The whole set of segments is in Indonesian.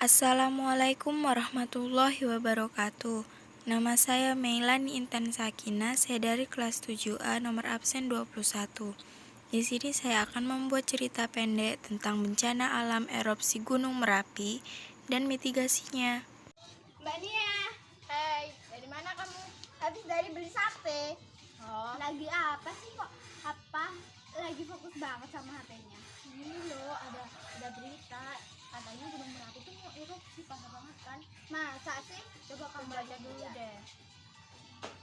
Assalamualaikum warahmatullahi wabarakatuh. Nama saya Meilani Intan Sakina, saya dari kelas 7A nomor absen 21. Di sini saya akan membuat cerita pendek tentang bencana alam erupsi Gunung Merapi dan mitigasinya. Mbak Nia, hai, dari mana kamu? Habis dari beli sate. Oh, lagi apa sih kok? Lagi fokus banget sama HP-nya. Ini loh, ada berita katanya Gunung Merapi tuh mau erupsi, parah banget kan? Masa sih? Coba kamu baca dulu deh.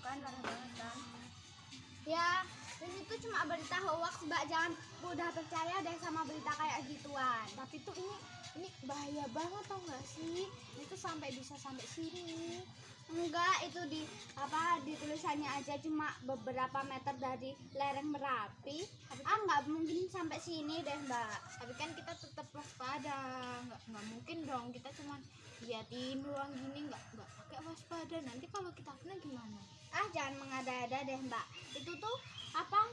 Kan parah banget kan? Ya, ini tuh cuma berita hoax, Mbak. Jangan mudah percaya deh sama berita kayak gituan. Tapi tuh ini bahaya banget, tau gak sih? Itu bisa sampai sini. Enggak, itu di tulisannya aja cuma beberapa meter dari lereng Merapi. Nggak mungkin sampai sini deh, Mbak. Tapi kan kita tetap waspada. Nggak mungkin dong kita cuma liatin doang gini, nggak pakai waspada. Nanti kalau kita kena gimana? Jangan mengada-ada deh, Mbak. Itu tuh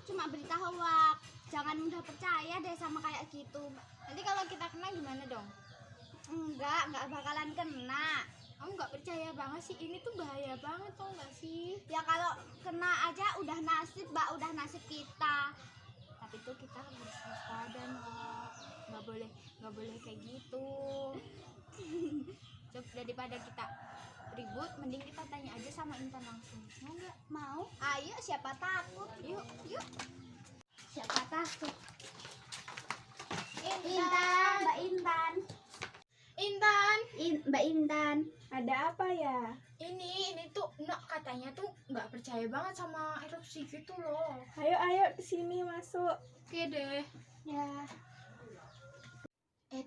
cuma berita hoax. Jangan mudah percaya deh sama kayak gitu. Nanti kalau kita kena gimana dong? Nggak bakalan kena. Kamu nggak percaya banget sih, ini tuh bahaya banget, tau nggak sih? Ya kalau kena aja udah nasib, Mbak, udah nasib kita. Tapi tuh kita harus waspada, Mbak. Nggak boleh kayak gitu. Coba daripada kita ribut, mending kita tanya aja sama Intan langsung. Mau nggak? Mau? Ayo, siapa takut? Yuk. Siapa takut? Intan, Mbak Intan. Mbak Intan, Ada apa ya? ini tuh katanya tuh nggak percaya banget sama erupsi gitu loh. Ayo sini masuk. Oke deh. Ya.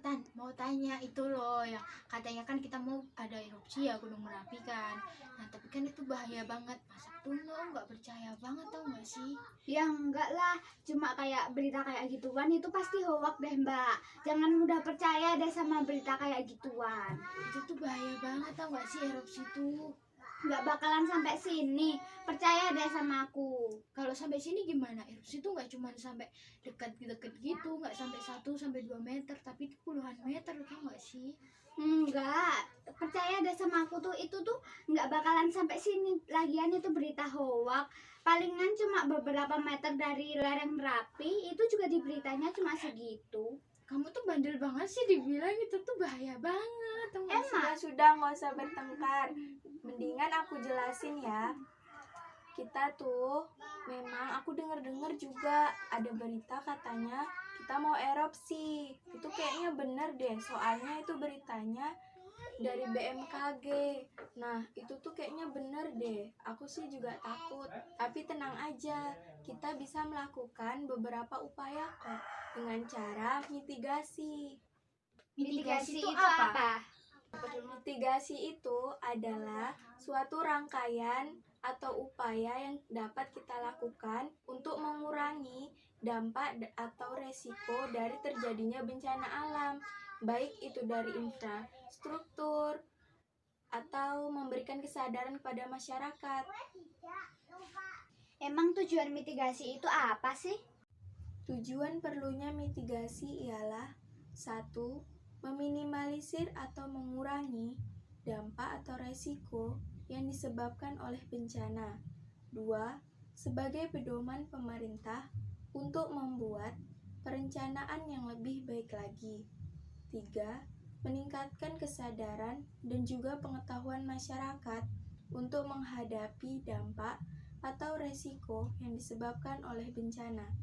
Tan, mau tanya itu loh, yang katanya kan kita mau ada erupsi ya Gunung Merapi kan. Nah tapi kan itu bahaya banget. Masa tuh lo nggak percaya banget, tau nggak sih? Ya enggak lah, cuma kayak berita kayak gituan itu pasti hoax deh, Mbak. Jangan mudah percaya deh sama berita kayak gituan. Itu tuh bahaya banget, tau nggak sih erupsi tuh? Nggak bakalan sampai sini, percaya deh sama aku. Kalau sampai sini gimana? Erupsi tuh nggak cuma sampai dekat-dekat gitu, nggak sampai 1 sampai 2 meter, tapi itu puluhan meter, tau nggak sih? Enggak, percaya deh sama aku tuh, itu tuh nggak bakalan sampai sini. Lagian itu berita hoax, palingan cuma beberapa meter dari lereng Merapi, itu juga di beritanya cuma segitu. Kamu tuh bandel banget sih dibilang itu tuh bahaya banget, tau nggak sih? Sudah nggak usah bertengkar. Mendingan aku jelasin ya. Kita tuh memang aku dengar juga ada berita katanya kita mau erupsi. Itu kayaknya bener deh, soalnya itu beritanya dari BMKG. Nah itu tuh kayaknya bener deh. Aku sih juga takut, tapi tenang aja, kita bisa melakukan beberapa upaya kok dengan cara mitigasi. Mitigasi itu apa? Mitigasi itu adalah suatu rangkaian atau upaya yang dapat kita lakukan untuk mengurangi dampak atau resiko dari terjadinya bencana alam, baik itu dari infrastruktur atau memberikan kesadaran kepada masyarakat. Emang tujuan mitigasi itu apa sih? Tujuan perlunya mitigasi ialah 1. Meminimalisir atau mengurangi dampak atau resiko yang disebabkan oleh bencana. 2. Sebagai pedoman pemerintah untuk membuat perencanaan yang lebih baik lagi. 3. Meningkatkan kesadaran dan juga pengetahuan masyarakat untuk menghadapi dampak atau resiko yang disebabkan oleh bencana.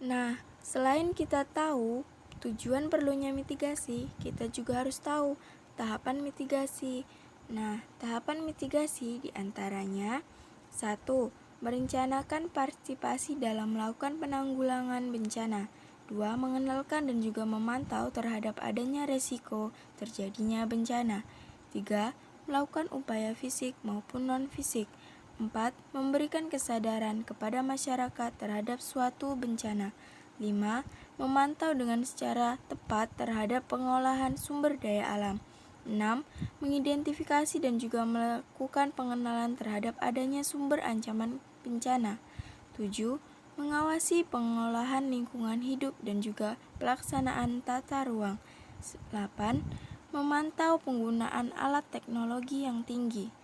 Nah, selain kita tahu tujuan perlunya mitigasi, kita juga harus tahu tahapan mitigasi. Nah, tahapan mitigasi diantaranya 1. Merencanakan partisipasi dalam melakukan penanggulangan bencana. 2. Mengenalkan dan juga memantau terhadap adanya resiko terjadinya bencana. 3. Melakukan upaya fisik maupun non-fisik. 4. Memberikan kesadaran kepada masyarakat terhadap suatu bencana. 5. Memantau dengan secara tepat terhadap pengolahan sumber daya alam. 6. Mengidentifikasi dan juga melakukan pengenalan terhadap adanya sumber ancaman bencana. 7. Mengawasi pengolahan lingkungan hidup dan juga pelaksanaan tata ruang. 8. memantau penggunaan alat teknologi yang tinggi.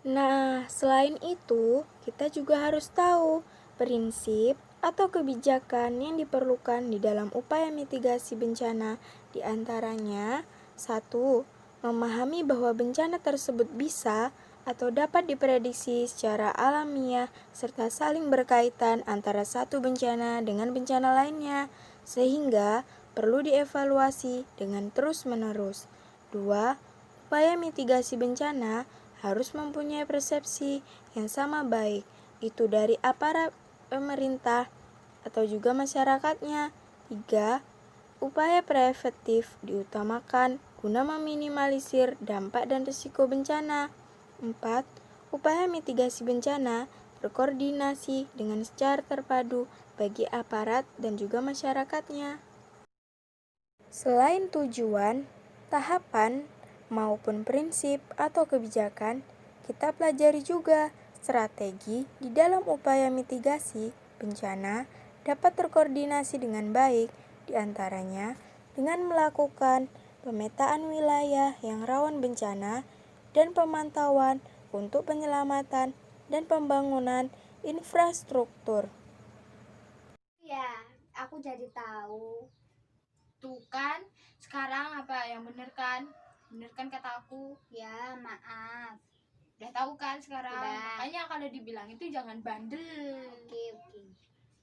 Nah, selain itu, kita juga harus tahu prinsip atau kebijakan yang diperlukan di dalam upaya mitigasi bencana, di antaranya 1. Memahami bahwa bencana tersebut bisa atau dapat diprediksi secara alamiah serta saling berkaitan antara satu bencana dengan bencana lainnya, sehingga perlu dievaluasi dengan terus-menerus. 2. Upaya mitigasi bencana harus mempunyai persepsi yang sama baik, itu dari aparat pemerintah atau juga masyarakatnya. 3. Upaya preventif diutamakan guna meminimalisir dampak dan risiko bencana. 4. Upaya mitigasi bencana berkoordinasi dengan secara terpadu bagi aparat dan juga masyarakatnya. Selain tujuan, tahapan, maupun prinsip atau kebijakan, kita pelajari juga strategi di dalam upaya mitigasi bencana dapat terkoordinasi dengan baik, diantaranya dengan melakukan pemetaan wilayah yang rawan bencana dan pemantauan untuk penyelamatan dan pembangunan infrastruktur. Ya, aku jadi tahu. Tuh kan, sekarang apa yang bener kan? Bener kan kata aku? Ya, maaf. Udah tahu kan sekarang? Udah. Makanya kalau dibilang itu jangan bandel. Oke.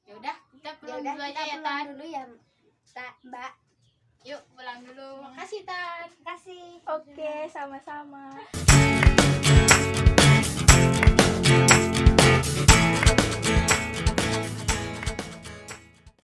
Ya udah, kita Ya pulang udah, dulu kita aja ya, pulang Tan. dulu ya, Mbak. Yuk, pulang dulu. Makasih, Tan. Kasih. Oke, sama-sama.